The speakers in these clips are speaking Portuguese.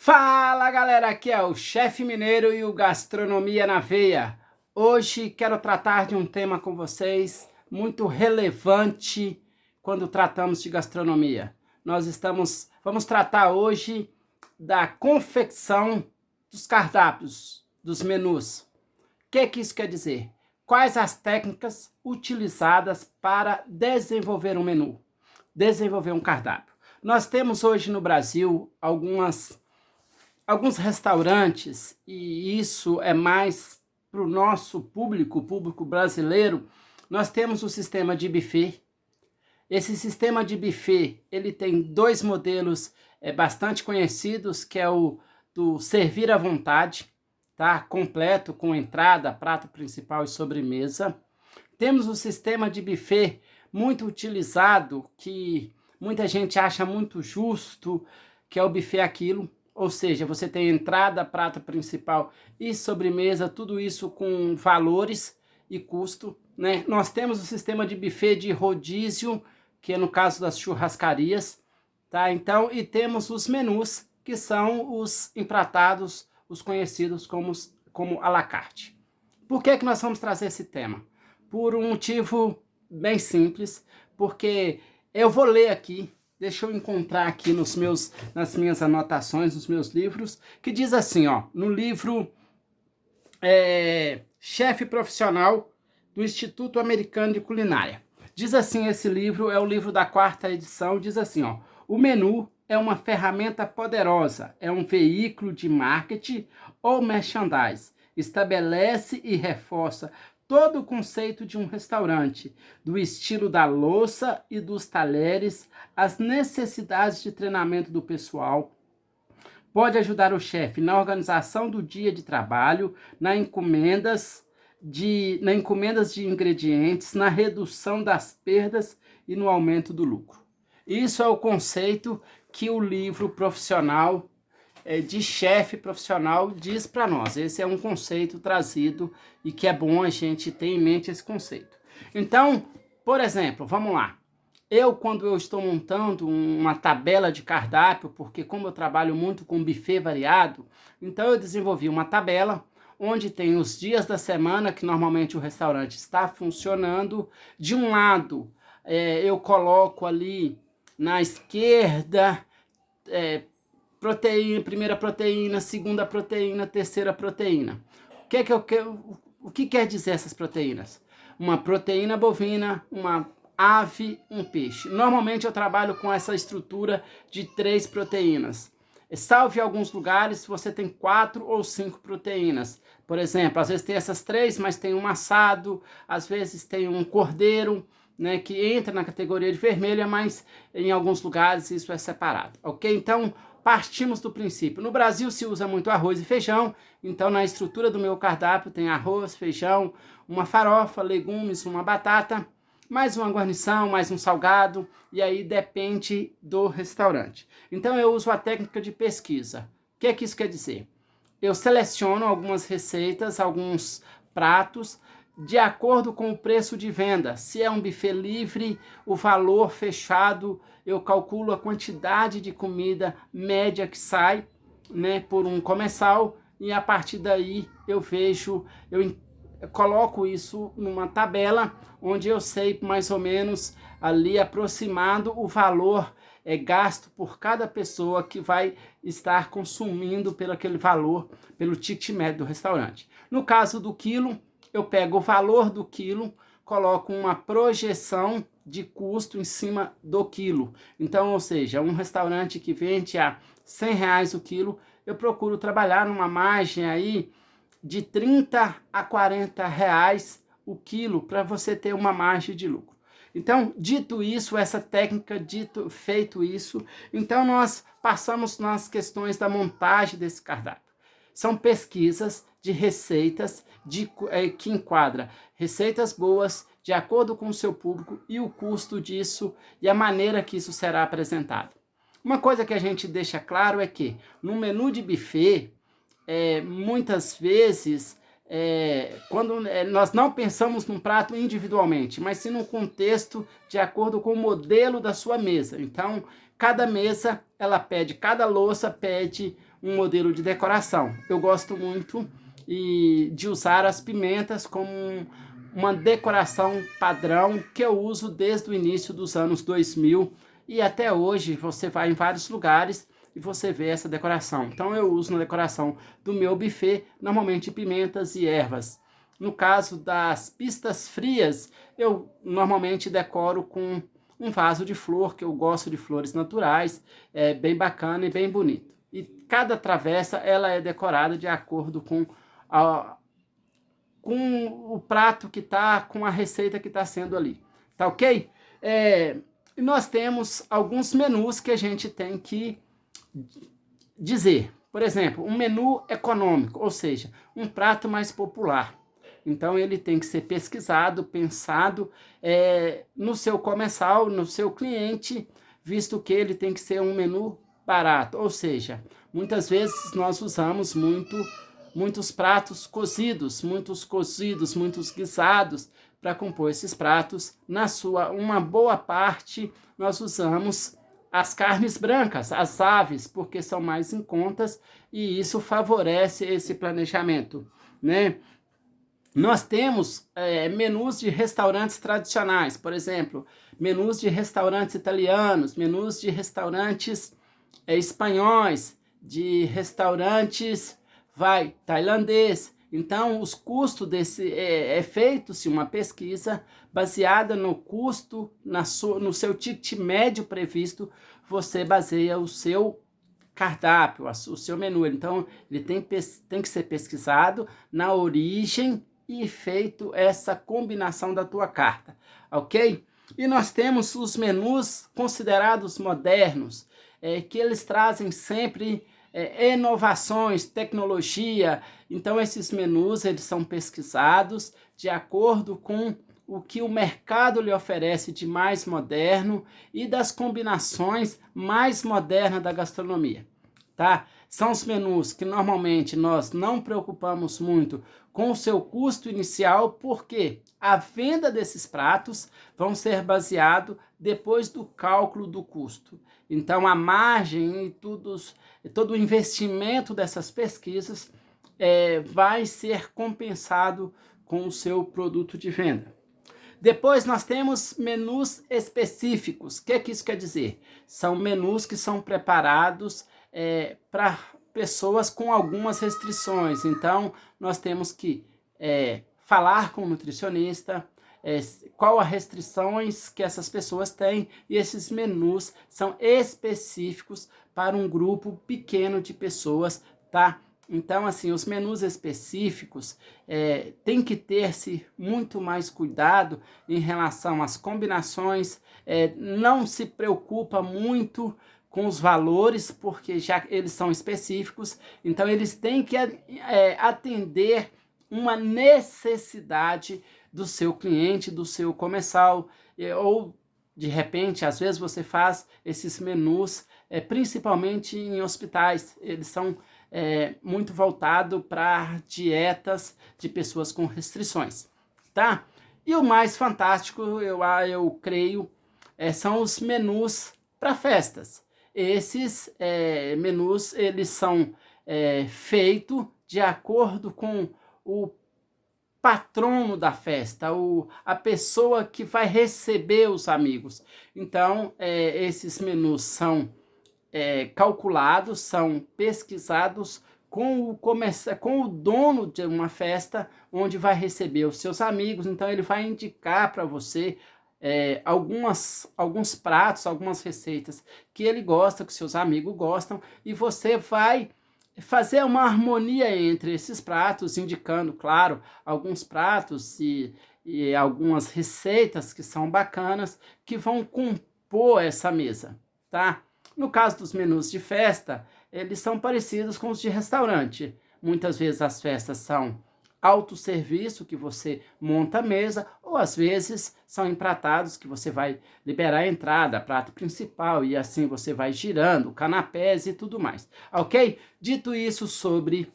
Fala galera, aqui é o Chefe Mineiro e o Gastronomia na Veia. Hoje quero tratar de um tema com vocês muito relevante quando tratamos de gastronomia. Vamos tratar hoje da confecção dos cardápios, dos menus. O que isso quer dizer? Quais as técnicas utilizadas para desenvolver um menu, desenvolver um cardápio? Nós temos hoje no Brasil alguns restaurantes, e isso é mais para o nosso público, o público brasileiro. Nós temos o sistema de buffet. Esse sistema de buffet, ele tem dois modelos bastante conhecidos, que é o do servir à vontade, tá? Completo, com entrada, prato principal e sobremesa. Temos o sistema de buffet muito utilizado, que muita gente acha muito justo, que é o buffet aquilo. Ou seja, você tem entrada, prato principal e sobremesa, tudo isso com valores e custo, né? Nós temos o sistema de buffet de rodízio, que é no caso das churrascarias, tá? Então, e temos os menus, que são os empratados, os conhecidos como à la carte. Por que nós vamos trazer esse tema? Por um motivo bem simples, porque eu vou ler aqui. Deixa eu encontrar aqui nas minhas anotações, nos meus livros, que diz assim, ó, no livro Chefe Profissional do Instituto Americano de Culinária. Diz assim, esse livro é o livro da 4ª edição, diz assim, ó, o menu é uma ferramenta poderosa, é um veículo de marketing ou merchandise, estabelece e reforça todo o conceito de um restaurante, do estilo da louça e dos talheres, as necessidades de treinamento do pessoal. Pode ajudar o chefe na organização do dia de trabalho, na encomendas de ingredientes, na redução das perdas e no aumento do lucro. Isso é o conceito que o livro profissional de chefe profissional diz para nós. Esse é um conceito trazido e que é bom a gente ter em mente esse conceito. Então, por exemplo, vamos lá. Quando eu estou montando uma tabela de cardápio, porque como eu trabalho muito com buffet variado, então eu desenvolvi uma tabela onde tem os dias da semana que normalmente o restaurante está funcionando. De um lado, eu coloco ali na esquerda proteína, primeira proteína, segunda proteína, terceira proteína. O que quer dizer essas proteínas? Uma proteína bovina, uma ave, um peixe. Normalmente eu trabalho com essa estrutura de 3 proteínas. Salvo em alguns lugares, você tem 4 ou 5 proteínas. Por exemplo, às vezes tem essas 3, mas tem um assado, às vezes tem um cordeiro, né, que entra na categoria de vermelha, mas em alguns lugares isso é separado, ok? Então, partimos do princípio. No Brasil se usa muito arroz e feijão, então na estrutura do meu cardápio tem arroz, feijão, uma farofa, legumes, uma batata, mais uma guarnição, mais um salgado, e aí depende do restaurante. Então eu uso a técnica de pesquisa. O que isso quer dizer? Eu seleciono algumas receitas, alguns pratos, de acordo com o preço de venda. Se é um buffet livre, o valor fechado, eu calculo a quantidade de comida média que sai, né, por um comensal, e a partir daí eu coloco isso numa tabela, onde eu sei mais ou menos ali aproximado o valor gasto por cada pessoa que vai estar consumindo pelo aquele valor, pelo ticket médio do restaurante. No caso do quilo, eu pego o valor do quilo, coloco uma projeção de custo em cima do quilo. Então, ou seja, um restaurante que vende a R$100 o quilo, eu procuro trabalhar numa margem aí de 30 a 40 reais o quilo, para você ter uma margem de lucro. Então, dito isso, essa técnica, feito isso, então nós passamos nas questões da montagem desse cardápio. São pesquisas de receitas que enquadra receitas boas, de acordo com o seu público e o custo disso e a maneira que isso será apresentado. Uma coisa que a gente deixa claro é que no menu de buffet, muitas vezes, quando nós não pensamos num prato individualmente, mas sim num contexto de acordo com o modelo da sua mesa. Então, cada mesa, cada louça pede um modelo de decoração. Eu gosto muito de usar as pimentas como uma decoração padrão que eu uso desde o início dos anos 2000 e até hoje você vai em vários lugares e você vê essa decoração. Então eu uso na decoração do meu buffet, normalmente pimentas e ervas. No caso das pistas frias, eu normalmente decoro com um vaso de flor, que eu gosto de flores naturais, é bem bacana e bem bonito. E cada travessa ela é decorada de acordo com o prato que está, com a receita que está sendo ali. Tá ok? E nós temos alguns menus que a gente tem que dizer. Por exemplo, um menu econômico, ou seja, um prato mais popular. Então ele tem que ser pesquisado, pensado no seu comensal, no seu cliente, visto que ele tem que ser um menu barato. Ou seja, muitas vezes nós usamos muitos pratos cozidos, muitos guisados para compor esses pratos. Uma boa parte nós usamos as carnes brancas, as aves, porque são mais em contas e isso favorece esse planejamento, né? Nós temos menus de restaurantes tradicionais, por exemplo, menus de restaurantes italianos, menus de restaurantes espanhóis, de restaurantes tailandês. Então, os custos é feito-se uma pesquisa baseada no custo, no seu ticket médio previsto, você baseia o seu cardápio, o seu menu. Então, ele tem que ser pesquisado na origem e feito essa combinação da tua carta, ok? E nós temos os menus considerados modernos, que eles trazem sempre inovações, tecnologia. Então esses menus eles são pesquisados de acordo com o que o mercado lhe oferece de mais moderno e das combinações mais modernas da gastronomia, tá? São os menus que normalmente nós não preocupamos muito com o seu custo inicial, porque a venda desses pratos vão ser baseado depois do cálculo do custo. Então a margem e todo o investimento dessas pesquisas vai ser compensado com o seu produto de venda. Depois nós temos menus específicos. O que isso quer dizer? São menus que são preparados para pessoas com algumas restrições. Então nós temos que falar com o nutricionista, qual as restrições que essas pessoas têm, e esses menus são específicos para um grupo pequeno de pessoas, tá? Então, assim, os menus específicos tem que ter-se muito mais cuidado em relação às combinações, não se preocupa muito com os valores, porque já eles são específicos, então eles têm que atender uma necessidade do seu cliente, do seu comensal, ou de repente, às vezes você faz esses menus, principalmente em hospitais, eles são muito voltados para dietas de pessoas com restrições, tá? E o mais fantástico, eu creio, são os menus para festas. Esses menus, eles são feitos de acordo com o patrono da festa, a pessoa que vai receber os amigos. Então, esses menus são calculados, são pesquisados com o dono de uma festa onde vai receber os seus amigos. Então, ele vai indicar para você alguns pratos, algumas receitas que ele gosta, que seus amigos gostam, e você vai fazer uma harmonia entre esses pratos, indicando, claro, alguns pratos e algumas receitas que são bacanas, que vão compor essa mesa, tá? No caso dos menus de festa, eles são parecidos com os de restaurante. Muitas vezes as festas são autosserviço, que você monta a mesa, ou às vezes são empratados, que você vai liberar a entrada, prato principal, e assim você vai girando, canapés e tudo mais, ok? Dito isso sobre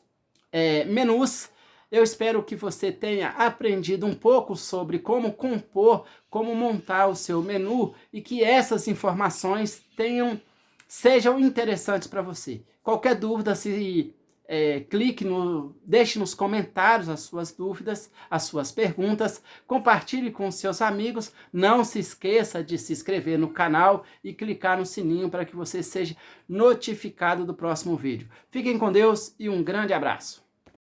menus, eu espero que você tenha aprendido um pouco sobre como compor, como montar o seu menu, e que essas informações tenham sejam interessantes para você. Qualquer dúvida, deixe nos comentários as suas dúvidas, as suas perguntas, compartilhe com seus amigos, não se esqueça de se inscrever no canal e clicar no sininho para que você seja notificado do próximo vídeo. Fiquem com Deus e um grande abraço.